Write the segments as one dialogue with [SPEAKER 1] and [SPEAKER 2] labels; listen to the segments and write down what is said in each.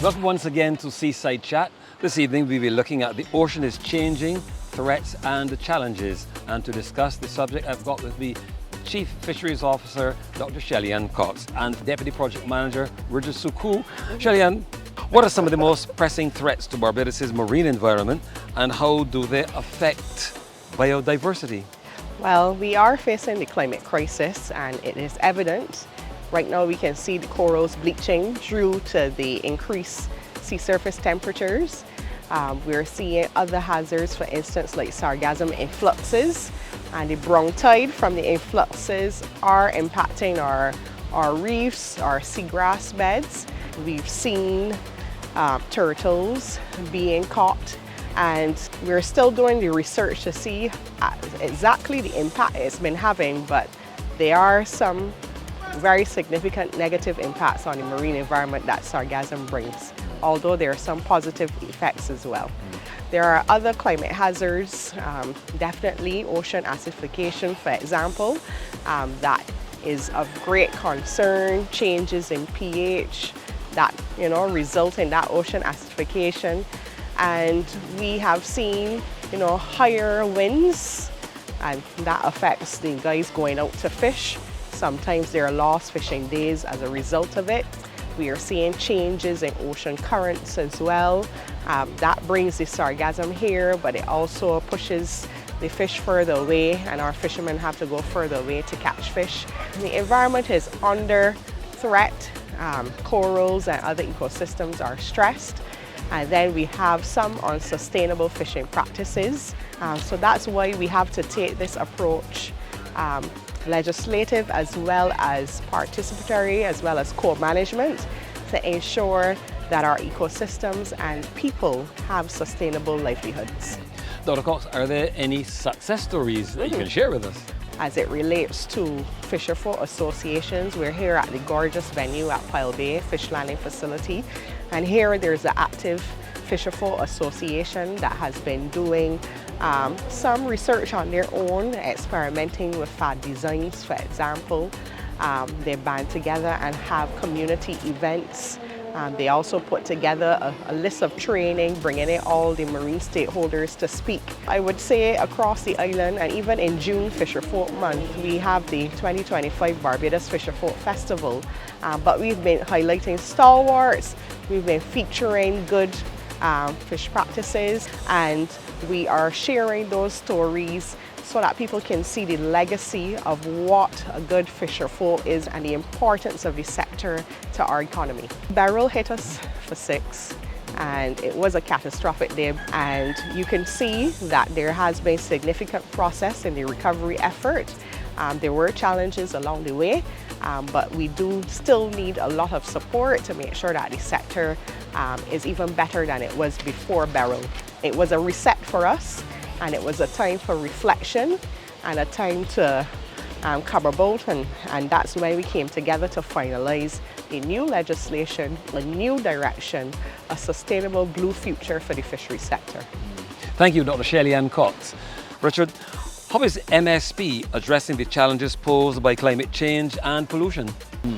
[SPEAKER 1] Welcome once again to Seaside Chat. This evening we'll be looking at the ocean is changing, threats and the challenges. And to discuss the subject, I've got with me Chief Fisheries Officer Dr. Shelley-Ann Cox and Deputy Project Manager Richard Suku. Shelley-Ann, what are some of the most pressing threats to Barbados' marine environment and how do they affect biodiversity?
[SPEAKER 2] Well, we are facing the climate crisis and it is evident. Right now we can see the corals bleaching due to the increased sea surface temperatures. We're seeing other hazards, for instance, like sargassum influxes, and the brown tide from the influxes are impacting our reefs, our seagrass beds. We've seen turtles being caught, and we're still doing the research to see exactly the impact it's been having, but there are some very significant negative impacts on the marine environment that sargassum brings, although there are some positive effects as well. There are other climate hazards, definitely ocean acidification, for example, that is of great concern, changes in pH that result in that ocean acidification. And we have seen higher winds, and that affects the guys going out to fish. Sometimes there are lost fishing days as a result of it. We are seeing changes in ocean currents as well. That brings the sargassum here, but it also pushes the fish further away, and our fishermen have to go further away to catch fish. The environment is under threat. Corals and other ecosystems are stressed. And then we have some unsustainable fishing practices. So that's why we have to take this approach, legislative as well as participatory, as well as co-management, to ensure that our ecosystems and people have sustainable livelihoods.
[SPEAKER 1] Dr. Cox, are there any success stories that you can share with us?
[SPEAKER 2] As it relates to fisherfolk associations, we're here at the gorgeous venue at Pile Bay Fish Landing Facility, and here there's an active fisherfolk association that has been doing some research on their own, experimenting with fad designs, for example. They band together and have community events. They also put together a list of training, bringing in all the marine stakeholders to speak. I would say across the island, and even in June Fisherfolk Month, we have the 2025 Barbados Fisherfolk Festival. But we've been highlighting stalwarts, we've been featuring good fish practices, and we are sharing those stories so that people can see the legacy of what a good fisherfolk is and the importance of the sector to our economy. Beryl hit us for 6, and it was a catastrophic day, and you can see that there has been significant process in the recovery effort. There were challenges along the way, but we do still need a lot of support to make sure that the sector is even better than it was before Beryl. It was a reset for us, and it was a time for reflection and a time to come about, and that's when we came together to finalize a new legislation, a new direction, a sustainable blue future for the fisheries sector.
[SPEAKER 1] Thank you, Dr. Shelley-Ann Cox. Richard, how is MSP addressing the challenges posed by climate change and pollution?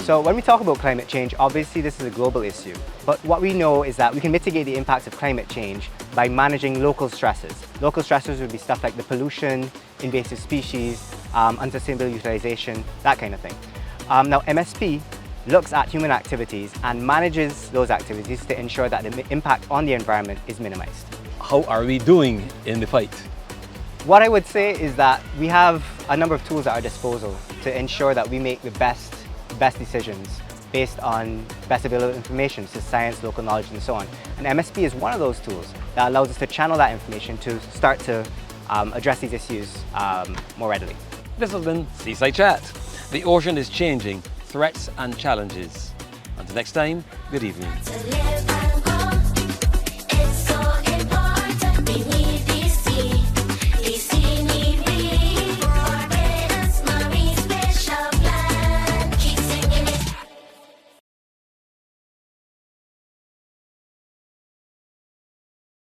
[SPEAKER 3] So when we talk about climate change, obviously this is a global issue. But what we know is that we can mitigate the impacts of climate change by managing local stresses. Local stresses would be stuff like the pollution, invasive species, unsustainable utilization, that kind of thing. Now MSP looks at human activities and manages those activities to ensure that the impact on the environment is minimized.
[SPEAKER 1] How are we doing in the fight?
[SPEAKER 3] What I would say is that we have a number of tools at our disposal to ensure that we make the best decisions based on best available information, such as science, local knowledge, and so on. And MSP is one of those tools that allows us to channel that information to start to address these issues more readily.
[SPEAKER 1] This has been Seaside Chat. The ocean is changing, threats and challenges. Until next time, good evening.